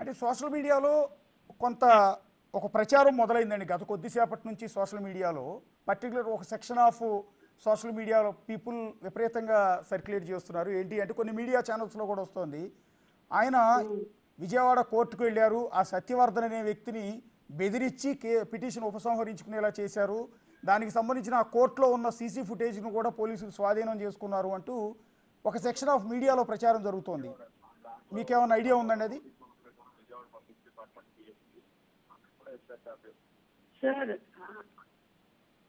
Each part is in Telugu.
అంటే సోషల్ మీడియాలో కొంత ఒక ప్రచారం మొదలైందండి గత కొద్దిసేపటి నుంచి సోషల్ మీడియాలో. పర్టికులర్ ఒక సెక్షన్ ఆఫ్ సోషల్ మీడియాలో పీపుల్ విపరీతంగా సర్క్యులేట్ చేస్తున్నారు. ఏంటి అంటే కొన్ని మీడియా ఛానల్స్లో కూడా వస్తుంది. ఆయన విజయవాడ కోర్టుకు వెళ్ళారు, ఆ సత్యవర్ధన్ అనే వ్యక్తిని బెదిరించి పిటిషన్ ఉపసంహరించుకునేలా చేశారు, దానికి సంబంధించిన ఆ కోర్టులో ఉన్న సీసీ ఫుటేజ్ను కూడా పోలీసులు స్వాధీనం చేసుకున్నారు అంటూ ఒక సెక్షన్ ఆఫ్ మీడియాలో ప్రచారం జరుగుతోంది. మీకేమైనా ఐడియా ఉందండి అది? సార్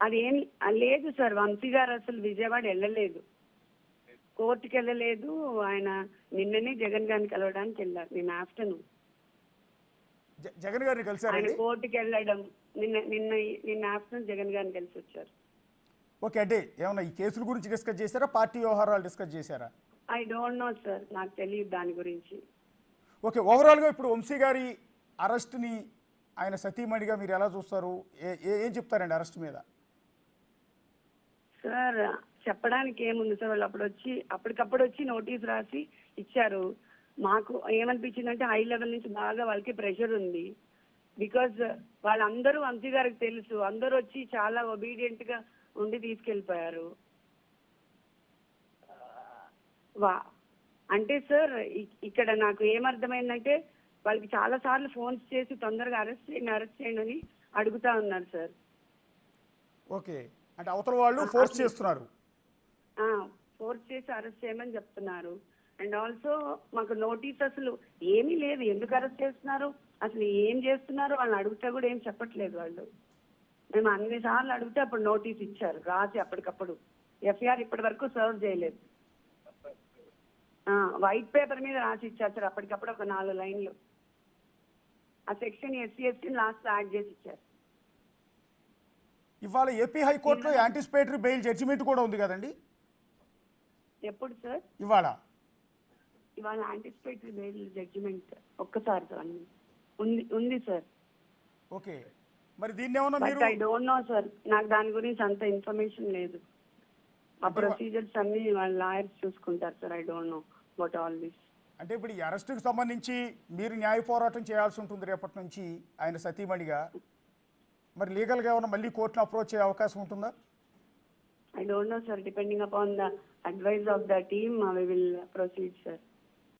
అదేం లేదు సార్. వంశీ గారు అసలు విజయవాడ వెళ్ళలేదు, కోర్టుకి వెళ్ళలేదు. ఆయన నిన్ననే జగన్ గారిని కలవడానికి వెళ్ళారు. నిన్న ఆఫ్టర్నూన్ జగన్ గారిని ఆయన కలిసారండి? కోర్టుకి వెళ్ళడం నిన్న ఆఫ్టర్నూన్ జగన్ గారిని కలిసి వచ్చారు. ఓకే, అంటే ఏమన్నా ఈ కేసుల గురించి డిస్కస్ చేశారా, పార్టీ వ్యవహారాలు డిస్కస్ చేశారా? ఐ డోంట్ నో సార్, నాకు తెలియదు దాని గురించి. ఓకే, ఓవరాల్గా ఇప్పుడు వంశీ గారి అరెస్ట్ని ఆయన సతీమణిగా మీరు ఎలా చూస్తారు? ఏం చెప్తారండి అరెస్ట్ మీద? సార్ చెప్పడానికి ఏముంది సార్, వాళ్ళు అప్పటికప్పుడు వచ్చి నోటీస్ రాసి ఇచ్చారు. మాకు ఏమనిపించిందంటే హై లెవెల్ నుంచి బాగా వాళ్ళకి ప్రెషర్ ఉంది. బికాజ్ వాళ్ళందరూ వంశీ గారికి తెలుసు, అందరూ వచ్చి చాలా ఒబీడియంట్ గా ఉండి తీసుకెళ్ళిపోయారు. అంటే సార్ ఇక్కడ నాకు ఏమర్థమైందంటే వాళ్ళకి చాలా సార్లు ఫోన్స్ చేసి తొందరగా అరెస్ట్ చేయండి అని అడుగుతా ఉన్నారు సార్. ఓకే, అంటే అవతల వాళ్ళు ఫోర్స్ చేస్తున్నారు, ఫోర్స్ చేసి అరెస్ట్ చేయమని చెప్తున్నారు. అండ్ ఆల్సో మాకు నోటీస్ అసలు ఏమీ లేదు, ఎందుకు అరెస్ట్ చేస్తున్నారు, అసలు ఏం చేస్తున్నారు వాళ్ళని అడిగితే కూడా ఏం చెప్పట్లేదు వాళ్ళు. మేము అన్నిసార్లు అడిగితే అప్పుడు నోటీస్ ఇచ్చారు రాసి అప్పటికప్పుడు. ఎఫ్ఐఆర్ ఇప్పటి వరకు సర్వ్ చేయలేదు. వైట్ పేపర్ మీద రాసి ఇచ్చారు సార్ అప్పటికప్పుడు ఒక 4 లైన్లు. ఆ సెక్షన్ ఎస్సీ లాస్ట్ యాడ్ చేసి ఇచ్చారు. ఇవాళ ఏపీ హైకోర్టులో యాంటిసిపేటరీ బెయిల్ జడ్జిమెంట్ కూడా ఉంది కదండి? ఎప్పుడు సార్? ఇవాళ యాంటిసిపేటరీ బెయిల్ జడ్జిమెంట్ ఒక్కసారి సార్ ఉంది సార్. ఓకే, మరి దీన్ని ఏమన్నా మీరు? ఐ డోంట్ నో సార్, నాకు దాని గురించి అంత ఇన్ఫర్మేషన్ లేదు. ఆ ప్రొసీజర్స్ అన్ని వాళ్ళ లాయర్స్ చూసుకుంటారు sir. I don't know about all this. అంటే ఇప్పుడు ఈ అరెస్టుకు సంబంధించి మీరు న్యాయ పోరాటం చేయాల్సి ఉంటుంది రేపటి నుంచి ఆయన సతీమణిగా. మరి లీగల్గా ఏమైనా మళ్ళీ కోర్టును అప్రోచ్ అయ్యే అవకాశం ఉంటుందా? I don't know, sir. Depending upon the advice of the team, we will proceed, sir.